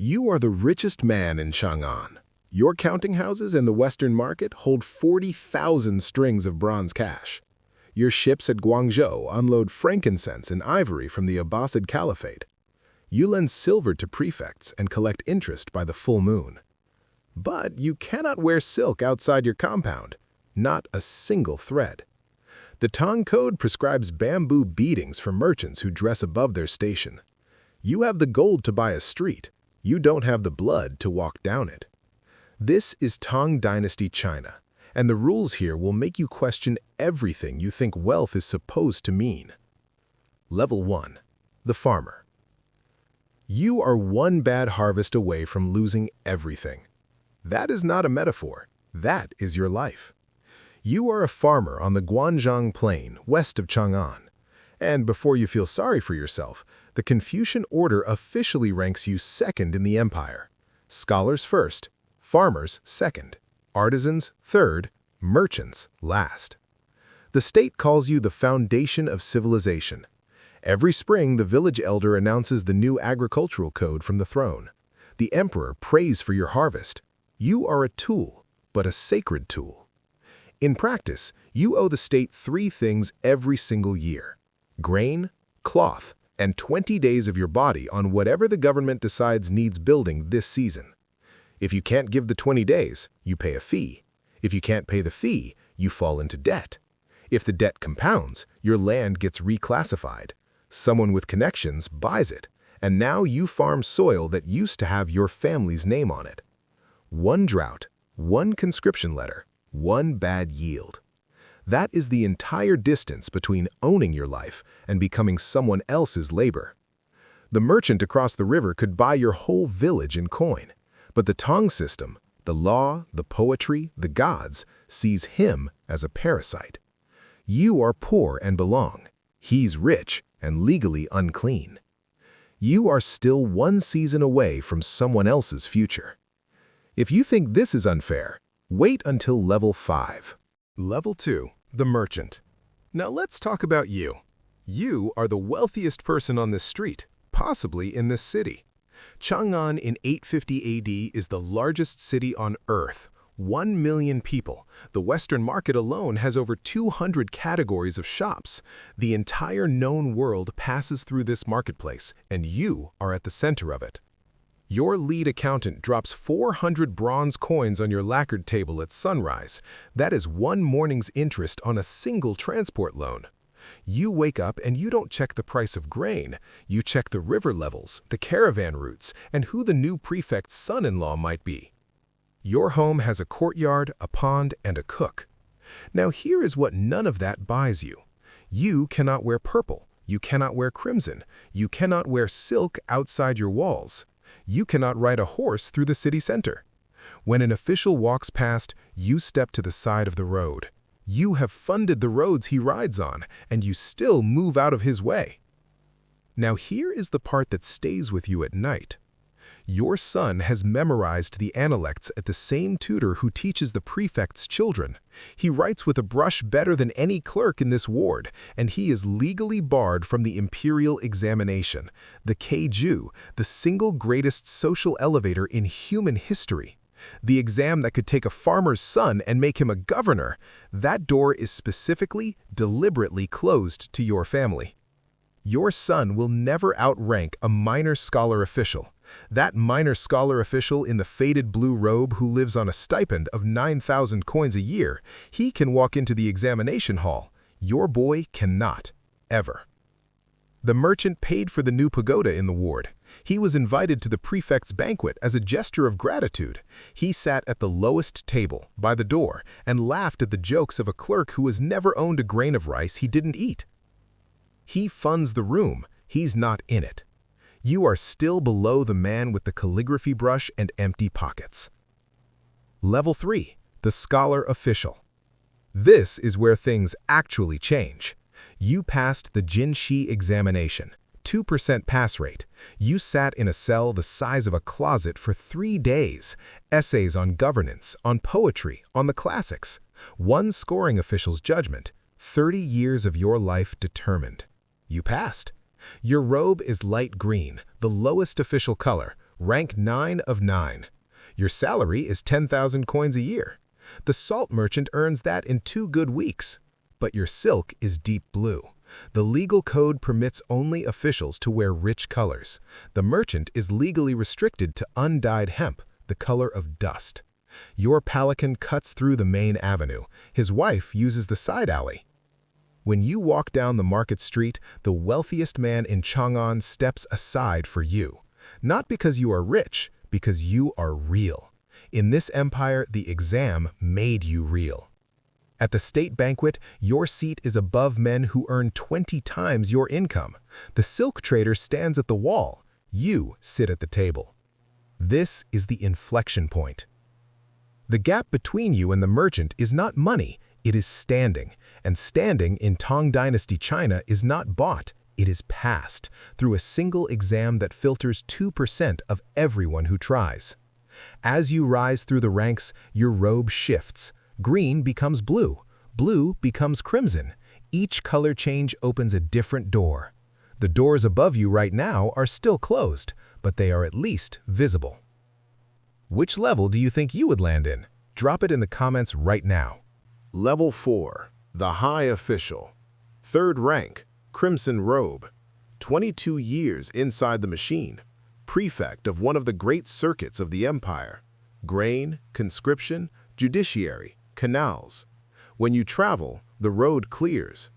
You are the richest man in Chang'an. Your counting houses in the Western market hold 40,000 strings of bronze cash. Your ships at Guangzhou unload frankincense and ivory from the Abbasid Caliphate. You lend silver to prefects and collect interest by the full moon. But you cannot wear silk outside your compound, not a single thread. The Tang Code prescribes bamboo beadings for merchants who dress above their station. You have the gold to buy a street. You don't have the blood to walk down it. This is Tang Dynasty China, and the rules here will make you question everything you think wealth is supposed to mean. Level 1. The Farmer. You are one bad harvest away from losing everything. That is not a metaphor. That is your life. You are a farmer on the Guanzhong Plain, west of Chang'an. And before you feel sorry for yourself, the Confucian order officially ranks you second in the empire. Scholars first, farmers second, artisans third, merchants last. The state calls you the foundation of civilization. Every spring, the village elder announces the new agricultural code from the throne. The emperor prays for your harvest. You are a tool, but a sacred tool. In practice, you owe the state 3 things every single year: grain, cloth, and 20 days of your body on whatever the government decides needs building this season. If you can't give the 20 days, you pay a fee. If you can't pay the fee, you fall into debt. If the debt compounds, your land gets reclassified. Someone with connections buys it, and now you farm soil that used to have your family's name on it. One drought, one conscription letter, one bad yield. That is the entire distance between owning your life and becoming someone else's labor. The merchant across the river could buy your whole village in coin, but the Tang system, the law, the poetry, the gods, sees him as a parasite. You are poor and belong. He's rich and legally unclean. You are still one season away from someone else's future. If you think this is unfair, wait until level 5. Level 2. The Merchant. Now let's talk about you. You are the wealthiest person on this street, possibly in this city. Chang'an in 850 AD is the largest city on Earth. 1 million people. The Western market alone has over 200 categories of shops. The entire known world passes through this marketplace, and you are at the center of it. Your lead accountant drops 400 bronze coins on your lacquered table at sunrise. That is one morning's interest on a single transport loan. You wake up and you don't check the price of grain. You check the river levels, the caravan routes, and who the new prefect's son-in-law might be. Your home has a courtyard, a pond, and a cook. Now here is what none of that buys you. You cannot wear purple. You cannot wear crimson. You cannot wear silk outside your walls. You cannot ride a horse through the city center. When an official walks past, you step to the side of the road. You have funded the roads he rides on, and you still move out of his way. Now here is the part that stays with you at night. Your son has memorized the analects at the same tutor who teaches the prefect's children. He writes with a brush better than any clerk in this ward, and he is legally barred from the imperial examination, the Keiju, the single greatest social elevator in human history. The exam that could take a farmer's son and make him a governor. That door is specifically, deliberately closed to your family. Your son will never outrank a minor scholar official. That minor scholar official in the faded blue robe who lives on a stipend of 9,000 coins a year, he can walk into the examination hall. Your boy cannot, ever. The merchant paid for the new pagoda in the ward. He was invited to the prefect's banquet as a gesture of gratitude. He sat at the lowest table, by the door, and laughed at the jokes of a clerk who has never owned a grain of rice he didn't eat. He funds the room. He's not in it. You are still below the man with the calligraphy brush and empty pockets. Level 3. The Scholar Official. This is where things actually change. You passed the Jinshi examination, 2% pass rate. You sat in a cell the size of a closet for 3 days. Essays on governance, on poetry, on the classics. One scoring official's judgment, 30 years of your life determined. You passed. Your robe is light green, the lowest official color, Rank 9 of 9. Your salary is 10,000 coins a year. The salt merchant earns that in 2 good weeks. But your silk is deep blue. The legal code permits only officials to wear rich colors. The merchant is legally restricted to undyed hemp, the color of dust. Your pelican cuts through the main avenue. His wife uses the side alley. When you walk down the market street, the wealthiest man in Chang'an steps aside for you. Not because you are rich, because you are real. In this empire, the exam made you real. At the state banquet, your seat is above men who earn 20 times your income. The silk trader stands at the wall. You sit at the table. This is the inflection point. The gap between you and the merchant is not money, it is standing. And standing in Tang Dynasty China is not bought, it is passed through a single exam that filters 2% of everyone who tries. As you rise through the ranks, your robe shifts. Green becomes blue. Blue becomes crimson. Each color change opens a different door. The doors above you right now are still closed, but they are at least visible. Which level do you think you would land in? Drop it in the comments right now. Level 4. The High Official. 3rd rank, Crimson Robe. 22 years inside the machine. Prefect of one of the great circuits of the empire. Grain, conscription, judiciary, canals. When you travel, the road clears.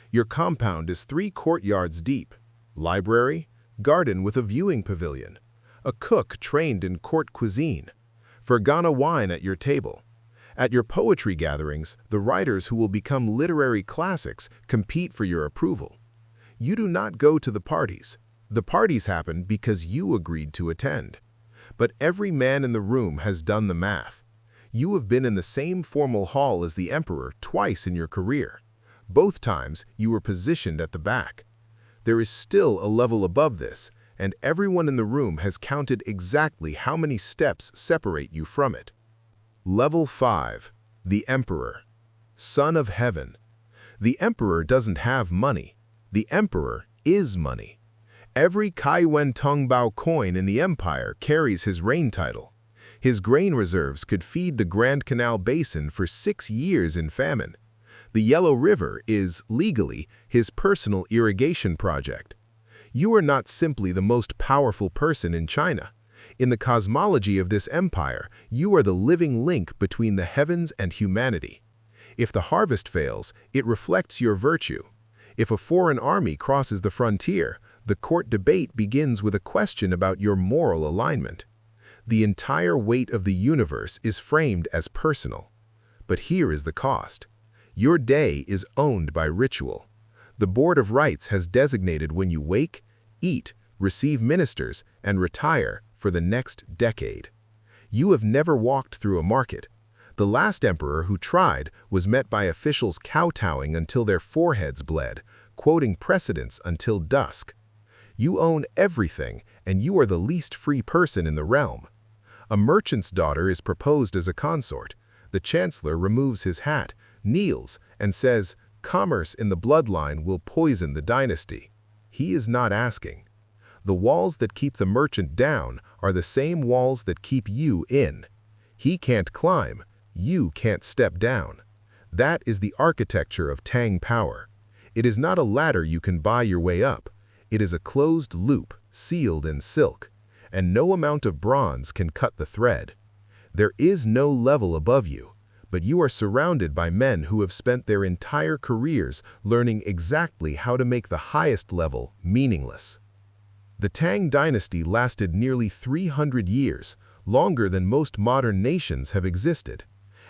Your compound is 3 courtyards deep. Library, garden with a viewing pavilion. A cook trained in court cuisine. Fergana wine at your table. At your poetry gatherings, the writers who will become literary classics compete for your approval. You do not go to the parties. The parties happen because you agreed to attend. But every man in the room has done the math. You have been in the same formal hall as the emperor twice in your career. Both times, you were positioned at the back. There is still a level above this, and everyone in the room has counted exactly how many steps separate you from it. Level 5. The Emperor. Son of Heaven. The Emperor doesn't have money. The Emperor is money. Every Kaiwen Tongbao coin in the empire carries his reign title. His grain reserves could feed the Grand Canal Basin for 6 years in famine. The Yellow River is, legally, his personal irrigation project. You are not simply the most powerful person in China. In the cosmology of this empire, you are the living link between the heavens and humanity. If the harvest fails, it reflects your virtue. If a foreign army crosses the frontier, the court debate begins with a question about your moral alignment. The entire weight of the universe is framed as personal. But here is the cost. Your day is owned by ritual. The Board of Rites has designated when you wake, eat, receive ministers, and retire for the next decade. You have never walked through a market. The last emperor who tried was met by officials kowtowing until their foreheads bled, quoting precedents until dusk. You own everything, and you are the least free person in the realm. A merchant's daughter is proposed as a consort. The chancellor removes his hat, kneels, and says, "Commerce in the bloodline will poison the dynasty." He is not asking. The walls that keep the merchant down are the same walls that keep you in. He can't climb, you can't step down. That is the architecture of Tang power. It is not a ladder you can buy your way up. It is a closed loop, sealed in silk, and no amount of bronze can cut the thread. There is no level above you, but you are surrounded by men who have spent their entire careers learning exactly how to make the highest level meaningless. The Tang Dynasty lasted nearly 300 years, longer than most modern nations have existed.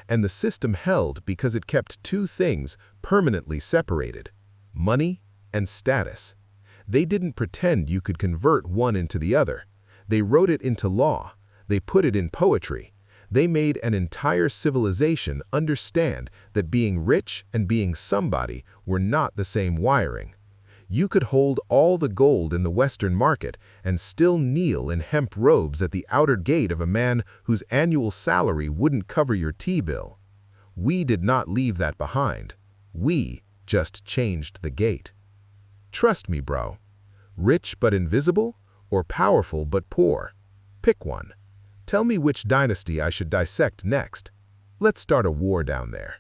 And the system held because it kept 2 things permanently separated: money and status. They didn't pretend you could convert one into the other. They wrote it into law. They put it in poetry. They made an entire civilization understand that being rich and being somebody were not the same wiring. You could hold all the gold in the Western market and still kneel in hemp robes at the outer gate of a man whose annual salary wouldn't cover your T-bill. We did not leave that behind. We just changed the gate. Trust me, bro. Rich but invisible, or powerful but poor? Pick one. Tell me which dynasty I should dissect next. Let's start a war down there.